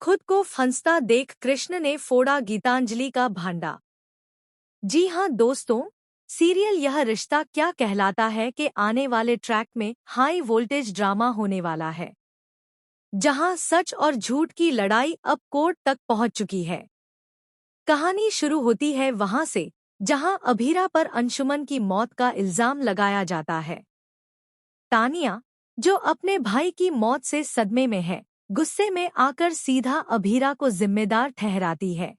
खुद को फंसता देख कृष्ण ने फोड़ा गीतांजलि का भांडा। जी हाँ दोस्तों, सीरियल यह रिश्ता क्या कहलाता है कि आने वाले ट्रैक में हाई वोल्टेज ड्रामा होने वाला है, जहां सच और झूठ की लड़ाई अब कोर्ट तक पहुंच चुकी है। कहानी शुरू होती है वहां से जहां अभीरा पर अंशुमन की मौत का इल्जाम लगाया जाता है। तानिया, जो अपने भाई की मौत से सदमे में है, गुस्से में आकर सीधा अभीरा को जिम्मेदार ठहराती है।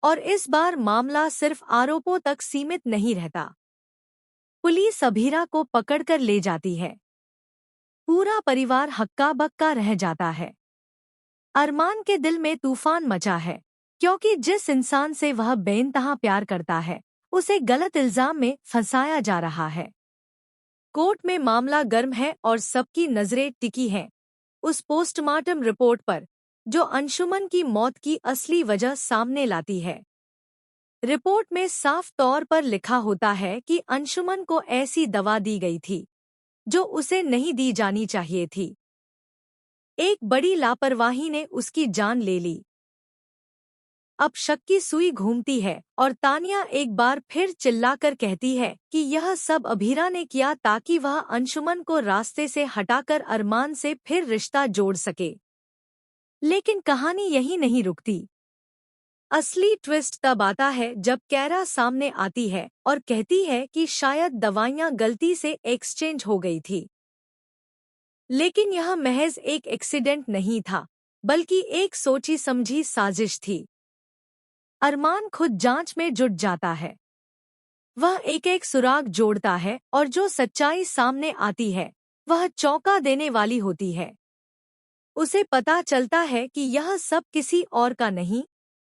और इस बार मामला सिर्फ आरोपों तक सीमित नहीं रहता। पुलिस अभीरा को पकड़कर ले जाती है। पूरा परिवार हक्का बक्का रह जाता है। अरमान के दिल में तूफान मचा है, क्योंकि जिस इंसान से वह बेइंतहा प्यार करता है, उसे गलत इल्जाम में फंसाया जा रहा है। कोर्ट में मामला गर्म है और सबकी नजरें टिकी हैं उस पोस्टमार्टम रिपोर्ट पर, जो अंशुमन की मौत की असली वजह सामने लाती है। रिपोर्ट में साफ तौर पर लिखा होता है कि अंशुमन को ऐसी दवा दी गई थी जो उसे नहीं दी जानी चाहिए थी। एक बड़ी लापरवाही ने उसकी जान ले ली। अब शक की सुई घूमती है और तानिया एक बार फिर चिल्लाकर कहती है कि यह सब अभीरा ने किया ताकि वह अंशुमन को रास्ते से हटाकर अरमान से फिर रिश्ता जोड़ सके। लेकिन कहानी यहीं नहीं रुकती। असली ट्विस्ट तब आता है जब कैरा सामने आती है और कहती है कि शायद दवाइयां गलती से एक्सचेंज हो गई थी। लेकिन यह महज एक एक्सीडेंट नहीं था, बल्कि एक सोची समझी साजिश थी। अरमान खुद जांच में जुट जाता है। वह एक एक सुराग जोड़ता है और जो सच्चाई सामने आती है वह चौंका देने वाली होती है। उसे पता चलता है कि यह सब किसी और का नहीं,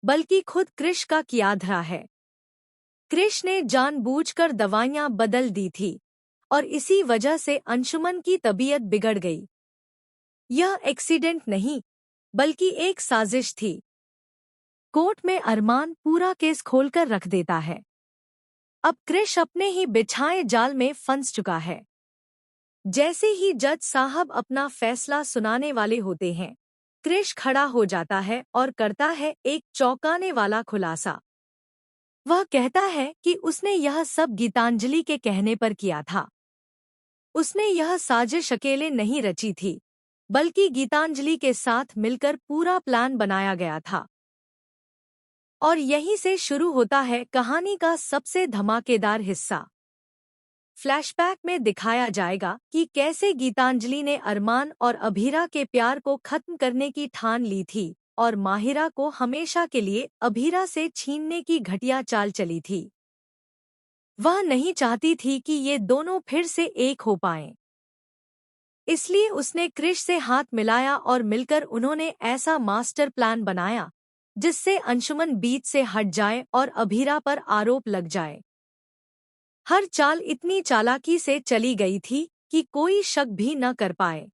बल्कि खुद कृष का किया धरा है। कृष ने जानबूझकर दवाइयां बदल दी थी और इसी वजह से अंशुमन की तबीयत बिगड़ गई। यह एक्सीडेंट नहीं, बल्कि एक साजिश थी। कोर्ट में अरमान पूरा केस खोलकर रख देता है। अब कृष अपने ही बिछाए जाल में फंस चुका है। जैसे ही जज साहब अपना फैसला सुनाने वाले होते हैं, कृष खड़ा हो जाता है और करता है एक चौंकाने वाला खुलासा। वह कहता है कि उसने यह सब गीतांजलि के कहने पर किया था। उसने यह साजिश अकेले नहीं रची थी, बल्कि गीतांजलि के साथ मिलकर पूरा प्लान बनाया गया था। और यहीं से शुरू होता है कहानी का सबसे धमाकेदार हिस्सा। फ्लैशबैक में दिखाया जाएगा कि कैसे गीतांजलि ने अरमान और अभीरा के प्यार को खत्म करने की ठान ली थी और माहिरा को हमेशा के लिए अभीरा से छीनने की घटिया चाल चली थी। वह नहीं चाहती थी कि ये दोनों फिर से एक हो पाएं। इसलिए उसने कृष से हाथ मिलाया और मिलकर उन्होंने ऐसा मास्टर प्लान बनाया जिससे अंशुमन बीच से हट जाए और अभीरा पर आरोप लग जाए। हर चाल इतनी चालाकी से चली गई थी कि कोई शक भी न कर पाए।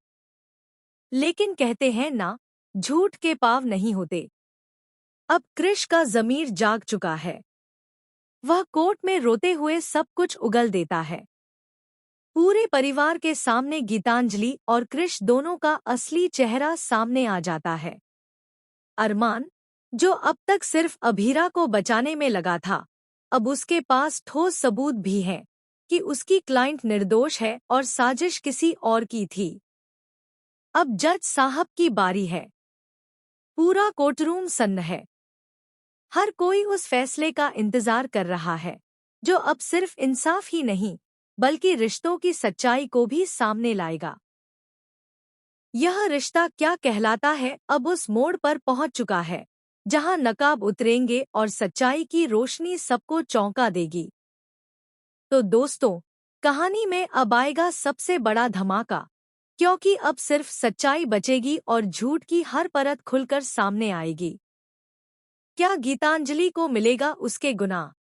लेकिन कहते हैं ना, झूठ के पाँव नहीं होते। अब कृष का ज़मीर जाग चुका है। वह कोर्ट में रोते हुए सब कुछ उगल देता है। पूरे परिवार के सामने गीतांजलि और कृष दोनों का असली चेहरा सामने आ जाता है। अरमान, जो अब तक सिर्फ अभीरा को बचाने में लगा था, अब उसके पास ठोस सबूत भी हैं कि उसकी क्लाइंट निर्दोष है और साजिश किसी और की थी। अब जज साहब की बारी है। पूरा कोर्टरूम सन्न है। हर कोई उस फैसले का इंतजार कर रहा है, जो अब सिर्फ इंसाफ ही नहीं, बल्कि रिश्तों की सच्चाई को भी सामने लाएगा। यह रिश्ता क्या कहलाता है अब उस मोड़ पर पहुंच चुका है, जहां नकाब उतरेंगे और सच्चाई की रोशनी सबको चौंका देगी। तो दोस्तों, कहानी में अब आएगा सबसे बड़ा धमाका, क्योंकि अब सिर्फ सच्चाई बचेगी और झूठ की हर परत खुलकर सामने आएगी। क्या गीतांजलि को मिलेगा उसके गुनाह?